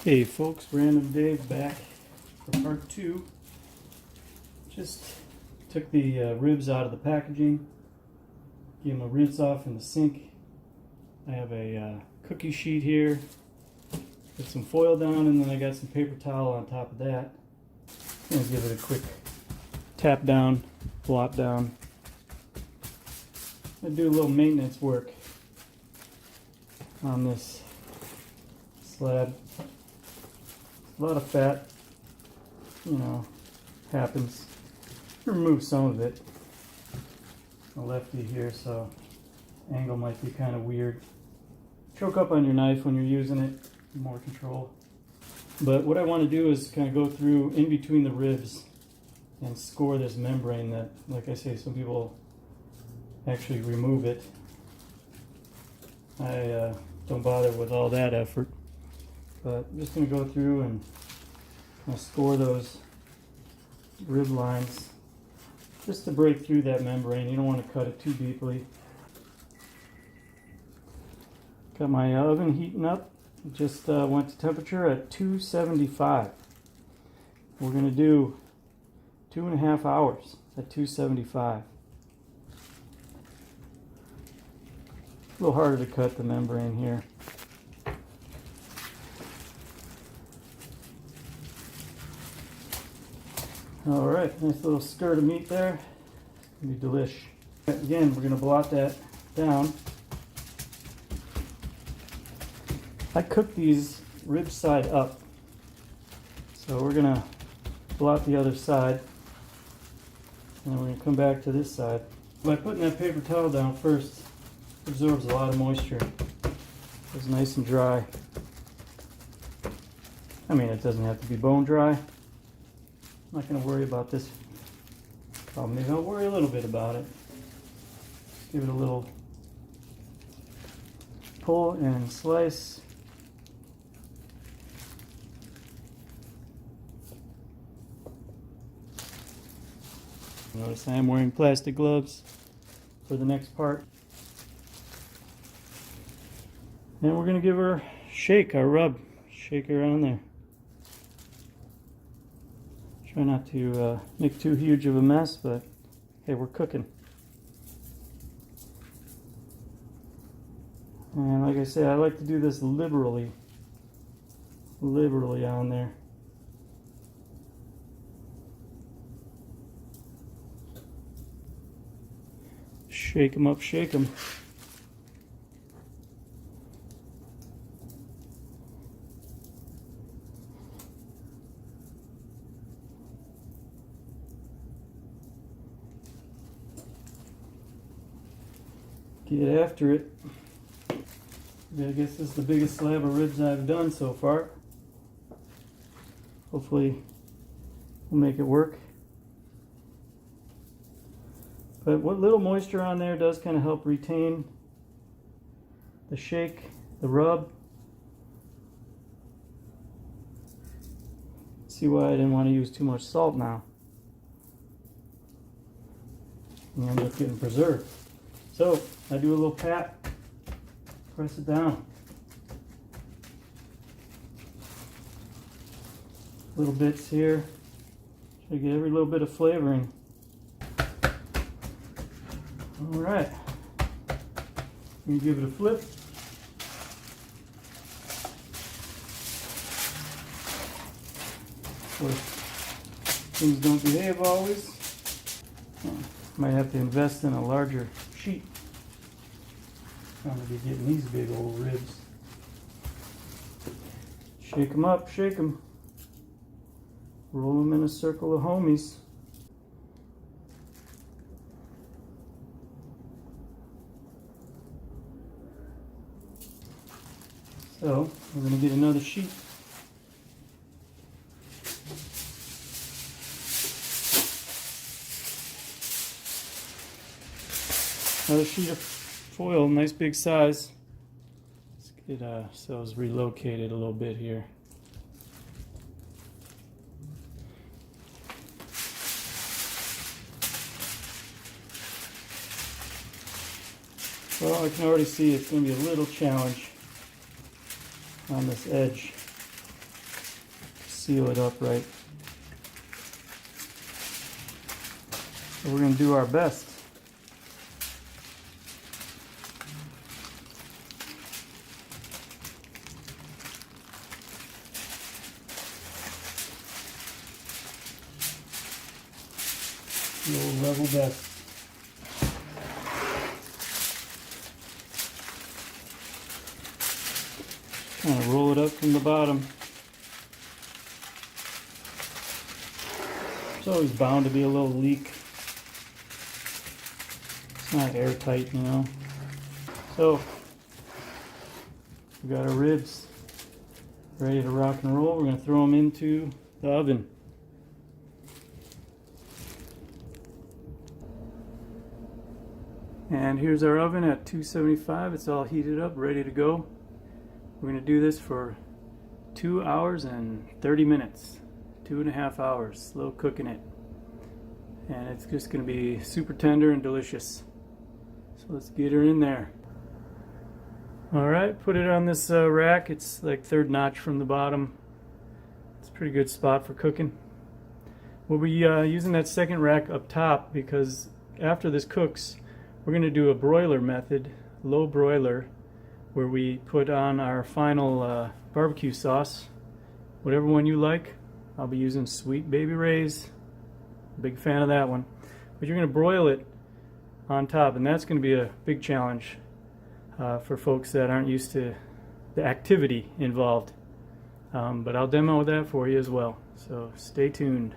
Hey folks, Random Dave back for part 2. Just took the ribs out of the packaging, gave them a rinse off in the sink. I have a cookie sheet here, put some foil down, and then I got some paper towel on top of that. I'm going to give it a quick tap down, blot down. I do a little maintenance work on this slab. A lot of fat, happens. Remove some of it. A lefty here, so angle might be kind of weird. Choke up on your knife when you're using it, more control. But what I want to do is kind of go through in between the ribs and score this membrane that, like I say, some people actually remove it. I don't bother with all that effort. But I'm just going to go through and kind of score those rib lines just to break through that membrane. You don't want to cut it too deeply. Got my oven heating up. It just went to temperature at 275. We're going to do 2.5 hours at 275. A little harder to cut the membrane here. Alright, nice little skirt of meat there. It's going to be delish. Again, we're going to blot that down. I cook these ribs side up. So we're going to blot the other side. And then we're going to come back to this side. By putting that paper towel down first, it absorbs a lot of moisture. It's nice and dry. I mean, it doesn't have to be bone dry. I'm not going to worry about this. Oh, maybe I'll worry a little bit about it. Give it a little pull and slice. Notice I am wearing plastic gloves for the next part. And we're going to give her a shake, our rub. Shake her on there. Try not to make too huge of a mess, but hey, we're cooking. And like I said, I like to do this liberally on there. Shake them up, shake them. Get after it. I guess this is the biggest slab of ribs I've done so far. Hopefully we'll make it work. But what little moisture on there does kind of help retain the shake, the rub. See why I didn't want to use too much salt now. You end up getting preserved. So I do a little pat, press it down. Little bits here. Try to get every little bit of flavoring. Alright. I'm going to give it a flip. Of course, things don't behave always. Might have to invest in a larger sheet. I'm going to be getting these big old ribs. Shake them up, shake them. Roll them in a circle of homies. So, we're going to get another sheet. Another sheet of foil, nice big size. Let's get ourselves relocated a little bit here. Well, I can already see it's going to be a little challenge on this edge. seal it up right. So we're going to do our best. The level best. Kind of roll it up from the bottom. There's always bound to be a little leak. It's not airtight, you know. So we got our ribs ready to rock and roll. We're going to throw them into the oven. And here's our oven at 275. It's all heated up, ready to go. We're going to do this for 2 hours and 30 minutes. 2.5 hours, slow cooking it. And it's just going to be super tender and delicious. So let's get her in there. Alright, put it on this rack. It's like third notch from the bottom. It's a pretty good spot for cooking. We'll be using that second rack up top because after this cooks, we're going to do a broiler method, low broiler, where we put on our final barbecue sauce, whatever one you like. I'll be using Sweet Baby Ray's. Big fan of that one. But you're going to broil it on top, and that's going to be a big challenge for folks that aren't used to the activity involved. But I'll demo that for you as well, so stay tuned.